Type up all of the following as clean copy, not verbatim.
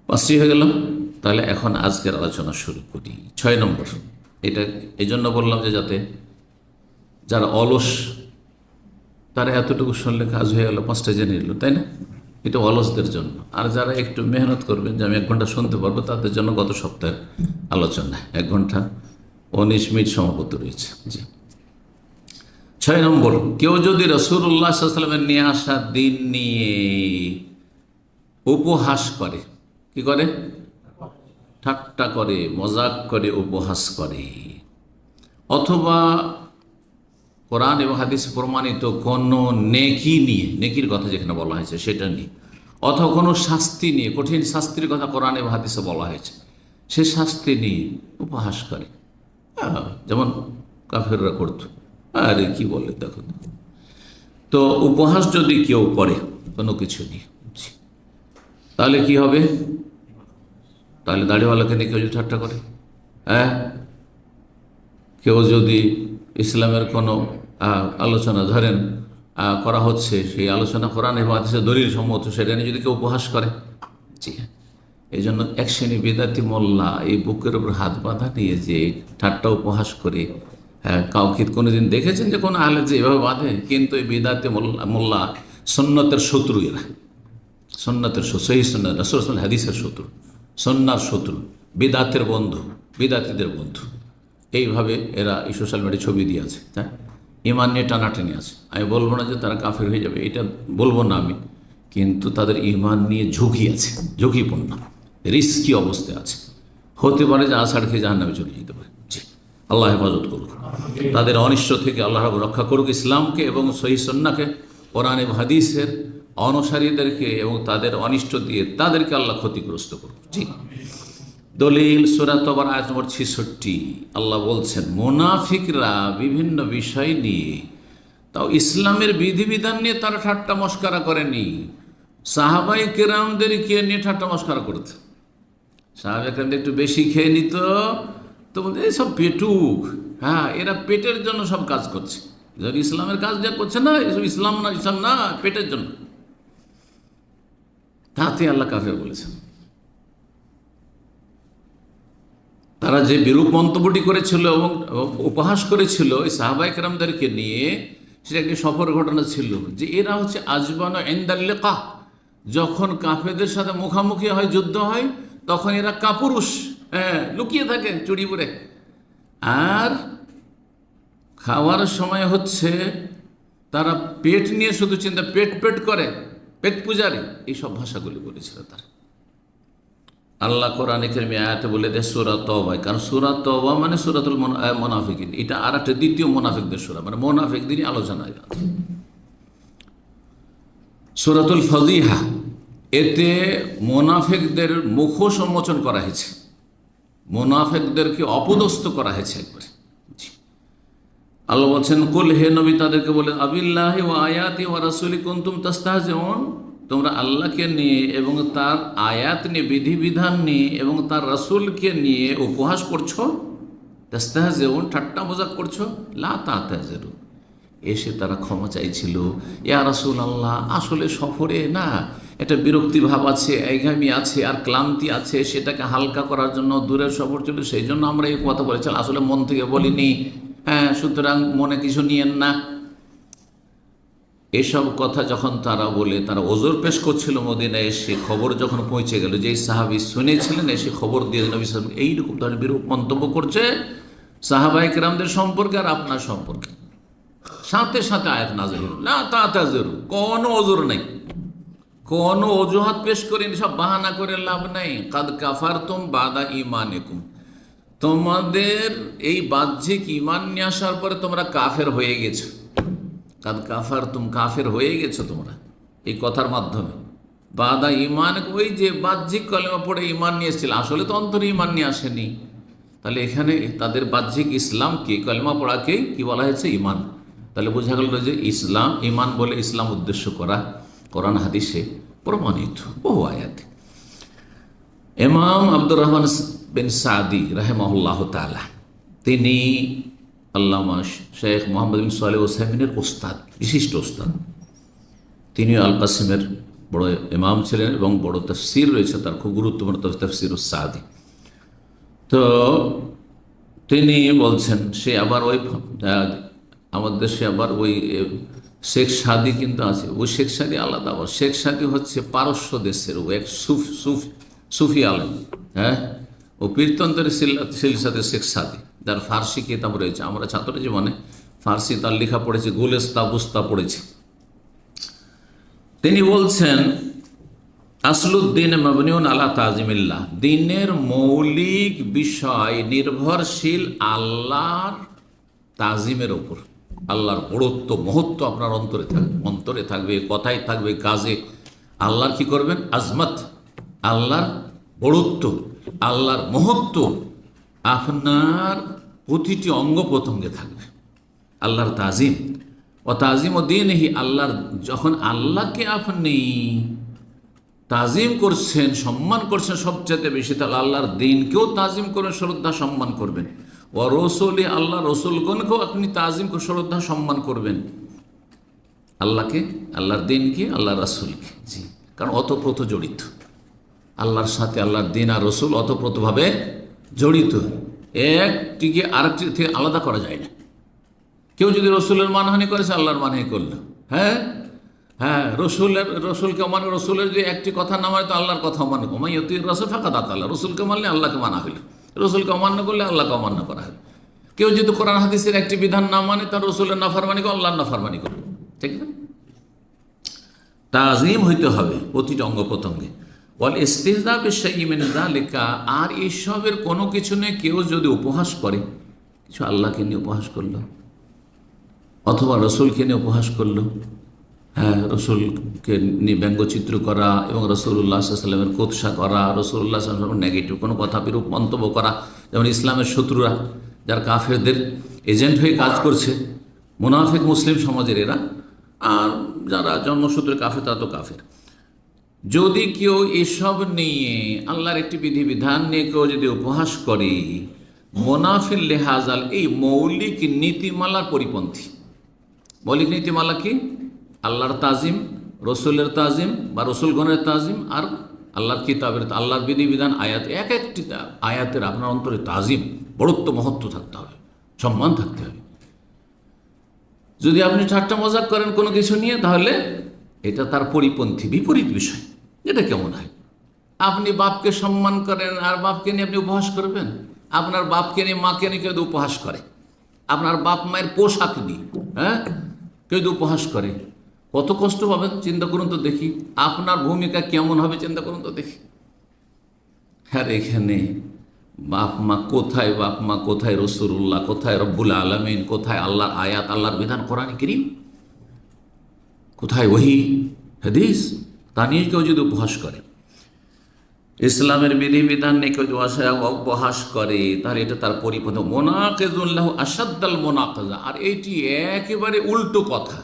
পাঁচটি হয়ে গেল। তাহলে এখন আজকের আলোচনা শুরু করি। 6 নম্বর, এটা এই জন্য বললাম যে যাতে যারা অলস তারা এতটুকু শুনলে কাজ হয়ে গেল, 5টা জেনে নিল, তাই না? এটা অলসদের জন্য। আর যারা একটু মেহনত করবেন যে আমি 1 ঘন্টা শুনতে পারবো, তাদের জন্য গত সপ্তাহের আলোচনা 1 ঘন্টা 19 মিনিট সমাপ্ত রয়েছে। জি, 6 নম্বর, কেউ যদি রাসূলুল্লাহ সাল্লাল্লাহু আলাইহি ওয়াসাল্লামের নিয়ে আসা দিন নিয়ে উপহাস করে, কি করে? ঠাট্টা করে, মজাক করে, উপহাস করে, অথবা কোরআন এবং হাদিসে প্রমাণিত কোনো নেকি নিয়ে, নেকির কথা যেখানে বলা হয়েছে সেটা নিয়ে, অথবা কোনো শাস্তি নিয়ে, কঠিন শাস্তির কথা কোরআন এবং হাদিসে বলা হয়েছে, সে শাস্তি নিয়ে উপহাস করে। যেমন কাফেররা করতো, আরে কি বলে দেখো। তো উপহাস যদি কেউ করে কোনো কিছু নিয়ে, তাহলে কি হবে? তাহলে দাড়িওয়ালাকে নিয়ে কেউ যদি ঠাট্টা করে, কেউ যদি ইসলামের কোনো আলোচনা ধরেন করা হচ্ছে, সেই আলোচনা কোরআন এবং হাদিসের দলিল সম্মত, সেটা নিয়ে যদি কেউ উপহাস করে, জি হ্যাঁ, এই জন্য এক শ্রেণী বেদাতি মোল্লা এই বুকের উপর হাত বাঁধা নিয়ে যে ঠাট্টা উপহাস করে, কাউকে কোনোদিন দেখেছেন যে কোনো আহলে যে এভাবে বাঁধে? কিন্তু এই বেদাতি মোল্লা সুন্নতের শত্রু, এরা সুন্নতের সহিহ সুন্নাত রাসূল হাদিসের শত্রু, সুন্নাহর শত্রু, বিদাতের বন্ধু, বিদাতিদের বন্ধু। এইভাবে এরা এই সোশ্যাল মিডিয়ায় ছবি দিয়ে আছে, হ্যাঁ, ইমান নিয়ে টানাটানি আছে। আমি বলবো না যে তারা কাফের হয়ে যাবে, এটা বলবো না আমি, কিন্তু তাদের ইমান নিয়ে ঝুঁকি আছে, ঝুঁকিপূর্ণ, রিস্কি অবস্থায় আছে। হতে পারে যে আষাঢ় খেয়ে জাহান্নামে চলে যেতে পারে। জি, আল্লাহ হেফাজত করুক, তাদের অনিষ্ট থেকে আল্লাহ রক্ষা করুক, ইসলামকে এবং সহিহ সুন্নাহকে, কোরআন এবং হাদিসের অনুসারীদেরকে এবং তাদের অনিষ্ট দিয়ে তাদেরকে আল্লাহ ক্ষতিগ্রস্ত করুক। জি, দলিল সূরা তওবার আয়াত নম্বর 66, আল্লাহ বলছেন মুনাফিকরা বিভিন্ন বিষয় নিয়ে, তাও ইসলামের বিধিবিধান নিয়ে তারা ঠাট্টা মস্করা করেনি, সাহাবায়ে কেরামদেরকে নিয়ে ঠাট্টা মস্করা করত। সাহাবায়ে কেরামদের একটু বেশি খেয়ে নিত তো বলতে এইসব পেটুক, হ্যাঁ, এরা পেটের জন্য সব কাজ করছে, ইসলামের কাজ যা করছে না, এসব ইসলাম না, ইসলাম না, পেটের জন্য। তাতে আল্লাহ কাফের বলেছেন। তারা যে বিরূপ মন্তব্যটি করেছিল এবং উপহাস করেছিল এই সাহাবায়ে কেরামদেরকে নিয়ে, সেটা একটি সফর ঘটনা ছিল যে এরা হচ্ছে আজবানু ইনদাল লিকা, যখন কাফেরদের সাথে মুখামুখি হয়, যুদ্ধ হয়, তখন এরা কাপুরুষ, লুকিয়ে থাকে চুরি পরে, আর খাওয়ার সময় হচ্ছে তারা পেট নিয়ে শুধু চিন্তা, পেট পেট করে, পেট পূজারি, এইসব ভাষাগুলি বলেছিল তারা। আল্লাহ কোরআনে কারিমে আয়াতে বলে দেয় সূরা তওবা, কারণ সূরা তওবা মানে সূরাতুল মুনাফিকিন, এটা আর একটা দ্বিতীয় মুনাফিকদের সূরা, মানে মুনাফিকদেরই আলোচনা আছে। সূরাতুল ফাযিহা, এতে মুনাফিকদের মুখোশ উন্মোচন করা হয়েছে, মুনাফিকদেরকে অপদস্থ করা হয়েছে একবারে। আল্লাহ বলছেন কুল, হে নবী তাদেরকে বলে, আবিল্লাহি ওয়া আয়াতি ওয়া রাসূলি কুনতুম তাস্তাহজিউন, তোমরা আল্লাহকে নিয়ে এবং তার আয়াত নিয়ে, বিধিবিধান নিয়ে এবং তার রাসূলকে নিয়ে উপহাস করছো, তাস্তাহজিউন, ঠাট্টা মজাক করছো, লা তাতাযিরু, এসে তারা ক্ষমা চাইছিল, ইয়া রাসূলুল্লাহ, আসলে সফরে না একটা বিরক্তি ভাব আছে, একঘেয়েমি আছে, আর ক্লান্তি আছে, সেটাকে হালকা করার জন্য দূরের সফর ছিল, সেই জন্য আমরা এই কথা বলেছিলাম, আসলে মন থেকে বলিনি, সুতরাং মনে কিছু নিয়েন না। এসব কথা যখন তারা বলে, তারা ওজর পেশ করছিল মদিনায় এসে, খবর যখন পৌঁছে গেল যে সাহাবী শুনেছিলেন, এসে খবর দিয়ে নবী সাল্লাল্লাহু আলাইহি ওয়াসাল্লাম এইরকম ধরনের বিরূপ মন্তব্য করছে সাহাবায়ে কেরামদের সম্পর্কে আর আপনার সম্পর্কে, সাথে সাথে আয়াত নাযিল হলো, লা তাতাযিরু, কোনো ওজর নেই, কোনো অজুহাত পেশ করেনি, সব বাহানা করে লাভ নাই। কাদ কাফারতুম বাদা ঈমানিকুম, তোমাদের এই বাহ্যিক ঈমান নিয়ে আসার পরে তোমরা কাফের হয়ে গেছো। কাদ কাফারতুম, কাফের হয়ে গেছো তোমরা এই কথার মাধ্যমে। বাদা ঈমান, ওই যে বাহ্যিক কলেমা পড়ে ঈমান নিয়ে এসেছিল, আসলে তো অন্তরে ঈমান নিয়ে আসেনি। তাহলে এখানে তাদের বাহ্যিক ইসলামকে, কলেমা পড়াকে কি বলা হয়েছে? ঈমান। তাহলে বোঝা গেল যে ইসলাম, ঈমান বলে ইসলাম উদ্দেশ্য করা কোরআন হাদিসে প্রমাণিত বহু আয়াতে। ইমাম আব্দুর রহমান বিন সাদি রাহিমাহুল্লাহ তাআলা, তিনি আল্লামা শেখ মোহাম্মদ বিন সালেহ উসাইমিনের ওস্তাদ, বিশিষ্ট ওস্তাদ। তিনিও আল কাসিমের বড় ইমাম ছিলেন এবং বড় তাফসীর রয়েছে তার, খুব গুরুত্বপূর্ণ তাফসীরুস সাদি। তো তিনি বলছেন সে আবার ওই আমাদের দেশে আবার ওই শেখ সাদি কিন্তু আছে, ওই শেখ সাদি আলাদা। আবার শেখ সাদি হচ্ছে পারস্য দেশের ও এক সুফি আলেম। হ্যাঁ, ও পীরতন্ত্রের সিলসিলাতে শেখ সাদি, যার ফার্সি কিতাব রয়েছে। আমরা ছাত্র জীবনে ফার্সি তার লেখা পড়েছি, গুলেস্তা বুস্তা পড়েছি। তিনি বলছেন আসলুদ্দিন মাবনিউন আলা তাজিমিল্লাহ, দিনের মৌলিক বিষয় নির্ভরশীল আল্লাহর তাজিমের ওপর। আল্লাহর বড়ত্ব মহত্ব আপনার অন্তরে থাকবে, কথায় থাকবে, কাজে। আল্লাহর কি করবেন? আজমত, আল্লাহর বড়ত্ব, আল্লাহর মহত্ব আপনার প্রতিটি অঙ্গ প্রত্যঙ্গে থাকবে। আল্লাহর তাজিম ও তাজিম ও দিনহি, আল্লাহর যখন আল্লাহকে আপনি তাজিম করছেন, সম্মান করছেন সবচেয়ে বেশি, তাহলে আল্লাহর দিনকেও তাজিম করে শ্রদ্ধা সম্মান করবেন। ও রসুলি, আল্লাহ রসুলগণকেও আপনি তাজিম করে শ্রদ্ধা সম্মান করবেন। আল্লাহকে, আল্লাহর দিনকে, আল্লাহ রসুলকে। জি, কারণ অতপ্রত জড়িত আল্লাহর সাথে, আল্লাহর দিন আর রসুল অতপ্রতভাবে জড়িত। একটিকে আরেকটি থেকে আলাদা করা যায় না। কেউ যদি রসুলের মানহানি করেছে, আল্লাহর মানহানি করল। হ্যাঁ হ্যাঁ, রসুলকে মানে, রসুলের যে একটি কথা না মানে তো আল্লাহর কথা মানে। ওমাইয়তি রসুল ফাঁকা দাতা, আল্লাহ রসুলকে মানলে আল্লাহকে মানা হইল, রসুলকে অমান্য করলে আল্লাহকে অমান্য করা হলো। কেউ যদি কোরআন হাদিসের একটি বিধান না মানে, তার রসুলের নাফরমানি করে, আল্লাহর নাফরমানি করবে। ঠিক না? তাজিম হইতে হবে প্রতিটা অঙ্গ প্রত্যঙ্গে। ওয়াল ইস্তিহজা বিশাইইন মিন যালিকা, আর এইসবের কোনো কিছু নিয়ে কেউ যদি উপহাস করে, কিছু আল্লাহকে নিয়ে উপহাস করলো অথবা রসুলকে নিয়ে উপহাস করলো, হ্যাঁ, রসুলকে নিয়ে ব্যঙ্গচিত্র করা এবং রসুল্লাহ সাল্লামের কোৎসা করা, রসুল্লাহ সাল্লামের নেগেটিভ কোনো কথা বিরূপ মন্তব্য করা, যেমন ইসলামের শত্রুরা যার কাফেরদের এজেন্ট হয়ে কাজ করছে, মুনাফিক মুসলিম সমাজের এরা, আর যারা জন্মসূত্রে কাফের তারা তো কাফের। যদি কেউ এসব নিয়ে আল্লাহর একটি বিধিবিধান নিয়ে কেউ যদি উপহাস করে, মোনাফিল লেহাজাল, এই মৌলিক নীতিমালার পরিপন্থী। মৌলিক নীতিমালা কি? আল্লাহর তাজিম, রসুলের তাজিম বা রসুলগণের তাজিম, আর আল্লাহর কিতাবের, আল্লাহর বিধিবিধান, আয়াত, এক একটি আয়াতের আপনার অন্তরে তাজিম, বড়ত্ব মহত্ব থাকতে হবে, সম্মান থাকতে হবে। যদি আপনি ঠাট্টা মজাক করেন কোনো কিছু নিয়ে, তাহলে এটা তার পরিপন্থী, বিপরীত বিষয়। এটা কেমন হয়? আপনি বাপকে সম্মান করেন আর বাপকে নিয়ে আপনি উপহাস করবেন? আপনার বাপকে নিয়ে, মাকে নিয়ে কেউ উপহাস করে, আপনার বাপ মায়ের পোশাক নিয়ে, হ্যাঁ, কেউ উপহাস করে, কত কষ্ট পাবেন চিন্তা করুন তো দেখি। আপনার ভূমিকা কেমন হবে চিন্তা করুন তো দেখি। হ্যাঁ, এখানে বাপ মা কোথায়, বাপ মা কোথায়, রসুল্লাহ কোথায়, রব্বুল আলামিন কোথায়, আল্লাহর আয়াত, আল্লাহর বিধান, কোরআন কারীম কোথায়, ওহী হাদিস, তা নিয়ে কেউ যদি উপহাস করে, ইসলামের বিধিবিধান নিয়ে কেউ উপহাস করে, তাহলে এটা তার পরিপন্থী। মোনাকেজুল্লাহ আসাদ্দাল মোনাকেজা, আর এইটি একেবারে উল্টো কথা,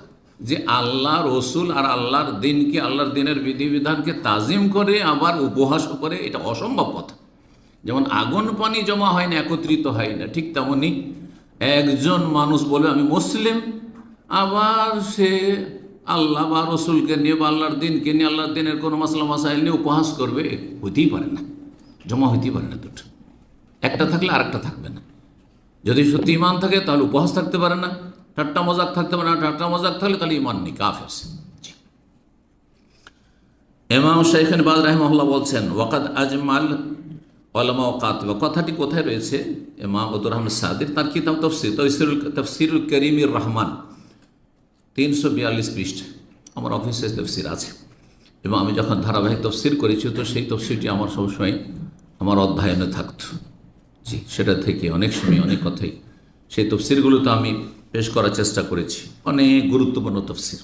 যে আল্লাহ রসুল আর আল্লাহর দিনকে, আল্লাহর দিনের বিধিবিধানকে তাজিম করে আবার উপহাস করে, এটা অসম্ভব কথা। যেমন আগুন পানি জমা হয় না, একত্রিত হয় না, ঠিক তেমনি একজন মানুষ বলে আমি মুসলিম, আবার সে আল্লাহ বা রসুলকে নিয়ে বা আল্লাহর দিনকে নিয়ে, আল্লাহর দিনের কোনো মাসলা মাসাইল নিয়ে উপহাস করবে, হইতেই পারে না, জমা হইতেই পারে না। দুটো একটা থাকলে আরেকটা থাকবে না। যদি সত্যি ইমান থাকে তাহলে উপহাস থাকতে পারে না, ঠাট্টা মজাক থাকতে পারে না, ঠাট্টা মজাক থাকলে তাহলে ইমান নেই, কাফের। ইমাম শাইখান বাজ রাহিমাহুল্লাহ বলছেন ওয়াকাদ আজমাল ওলামা ও কাতিবা, কথাটি কোথায় রয়েছে? ইমাম আব্দুর রহমান সাদির তার কিতাব তাফসীরুল কারীমির রহমান 342 পৃষ্ঠা আমার অফিসে তফসির আছে, এবং আমি যখন ধারাবাহিক তফসির করেছি তো সেই তফসিরটি আমার সবসময় আমার অধ্যয়নে থাকত। জি, সেটা থেকে অনেক সময় অনেক কথাই সেই তফসিরগুলো তো আমি পেশ করার চেষ্টা করেছি, অনেক গুরুত্বপূর্ণ তফসির।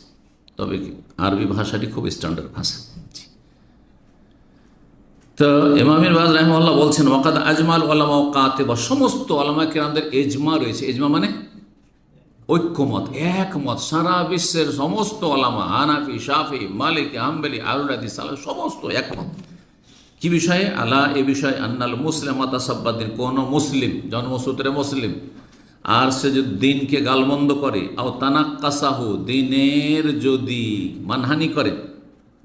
তবে আরবি ভাষাটি খুব স্ট্যান্ডার্ড ভাষা। তো ইমাম বাজ রাহিমাহুল্লাহ বলছেন ওয়াকাদ আজমাল ওলামা ও কাতিবা, সমস্ত ওলামা কিরামদের এজমা রয়েছে। এজমা মানে ঐক্যমত, একমত, সারা বিশ্বের সমস্ত ওলামা, হানাফি, শাফি, মালিকি, হাম্বলি, আহলুল হাদিস, সমস্ত একমত। কি বিষয়ে? আলা, এ বিষয়ে, আন্নাল মুসলিম তাসাব্বাদিন, কোন মুসলিম, জন্মসূত্রে মুসলিম, আর সে যদি দিনকে গালমন্দ করে, আও তানাক্কাসাহু, দিনের যদি মানহানি করে,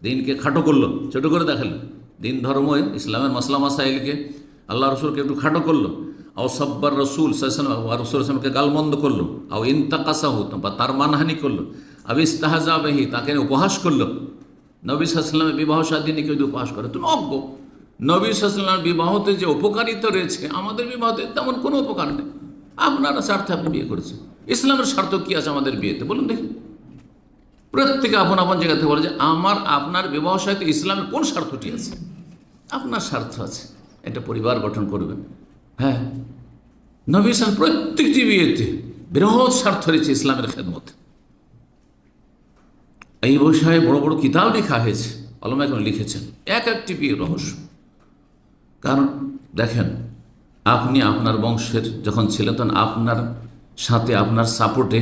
দিনকে খাটো করলো, ছোটো করে দেখালো। দিন ধর্ম ইসলামের মাসলা মাসাইলকে আল্লাহ রসুলকে একটু খাটো করলো। আও সাব্বার রসুল রসুল আসলামকে গালমন্দ করলো। আও ইন্তাকাসাহু বা তার মানহানি করলো। আব ইস্তাহাজা বেহি তাকে উপহাস করলো। নবী সাল্লামের বিবাহ সাদিনে কেউ যদি উপহাস করে তুমি অজ্ঞ। নবী সাল্লামের বিবাহতে যে উপকারিতা রয়েছে আমাদের বিবাহতে তেমন কোনো উপকার নেই। আপনারা স্বার্থে আপনি বিয়ে করেছেন, ইসলামের স্বার্থ কী আছে আমাদের বিয়েতে বলুন দেখি। প্রত্যেকে আপন আপন জায়গাতে বলে যে আমার আপনার বিবাহ সাথে ইসলামের কোন স্বার্থটি আছে? আপনার স্বার্থ আছে, একটা পরিবার গঠন করবেন। হ্যাঁ, নবী সাল প্রত্যেকটি বিয়েতে বৃহৎ স্বার্থ রয়েছে ইসলামের খেদমত। এই বিষয়ে বড় বড় কিতাব লেখা হয়েছে, আলেমা এখন লিখেছেন এক একটি বিয়ের রহস্য। কারণ দেখেন, আপনি আপনার বংশের যখন ছিলেন তখন আপনার সাথে আপনার সাপোর্টে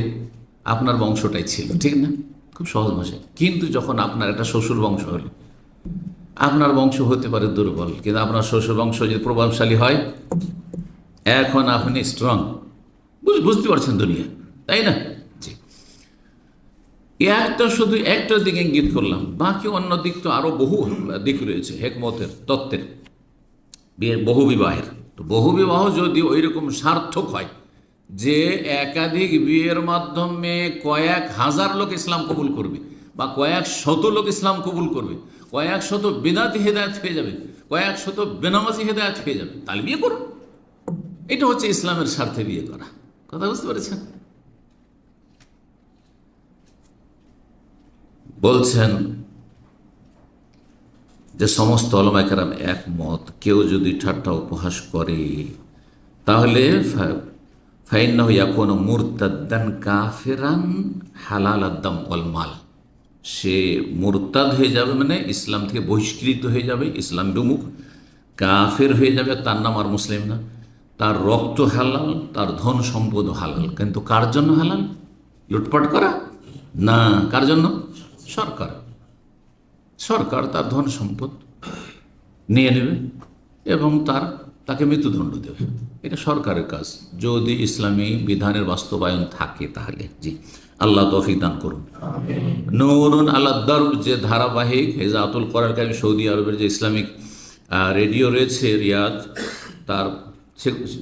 আপনার বংশটাই ছিল, ঠিক না? খুব সহজ ভাষায়। কিন্তু যখন আপনার একটা শ্বশুর বংশ হলো, আপনার বংশ হতে পারে দুর্বল, কিন্তু আপনার শ্বশুর বংশ যদি প্রভাবশালী হয়, এখন আপনি স্ট্রং। বুঝতে পারছেন দুনিয়া, তাই না? জি, একটা শুধু একটা দিকে ইঙ্গিত করলাম, বাকি অন্য দিক তো আরও বহু দিক রয়েছে হেকমতের, তত্ত্বের, বিয়ের, বহু বিবাহের। তো বহু বিবাহ যদি ওই রকম সার্থক হয় যে একাধিক বিয়ের মাধ্যমে কয়েক হাজার লোক ইসলাম কবুল করবে, বা কয়েক শত লোক ইসলাম কবুল করবে, কয়েক শত বিদাতি হেদায়েত হয়ে যাবে, কয়েক শত বেনামাজি হেদায়েত হয়ে যাবে, তাহলে বিয়ে করুন। এটা হচ্ছে ইসলামের স্বার্থে বিয়ে করা। কথা বুঝতে পেরেছেন? বলছেন যে সমস্ত উলামায়ে কেরাম একমত, কেউ যদি ঠাট্টা উপহাস করে তাহলে ফাইন্নাহু ইয়াকুনু মুরতাদ্দান কাফিরান হালাল আদ-দাম ওয়াল মাল, সে মুরতাদ হয়ে যাবে, মানে ইসলাম থেকে বহিষ্কৃত হয়ে যাবে, ইসলাম বিমুখ, কাফের হয়ে যাবে। তার নাম আর মুসলিম না, তার রক্ত হালাল, তার ধন সম্পদ হালাল। কিন্তু কার জন্য হালাল? লুটপাট করা না। কার জন্য? সরকার। সরকার তার ধন সম্পদ নিয়ে নেবে এবং তাকে মৃত্যুদণ্ড দেবে। এটা সরকারের কাজ, যদি ইসলামী বিধানের বাস্তবায়ন থাকে তাহলে। জি, আল্লাহ তৌফিক দান করুন। নূরুন আলা দারব যে ধারাবাহিক হেজাতুল কোরআন কারীম, সৌদি আরবের যে ইসলামিক রেডিও রয়েছে রিয়াদ, তার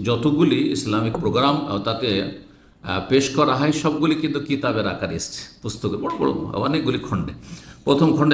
যতগুলি ইসলামিক প্রোগ্রাম তাতে পেশ করা হয় সবগুলি কিন্তু কিতাবের আকারে এসছে, পুস্তকে বড় বড় অনেকগুলি খণ্ডে। প্রথম খণ্ডে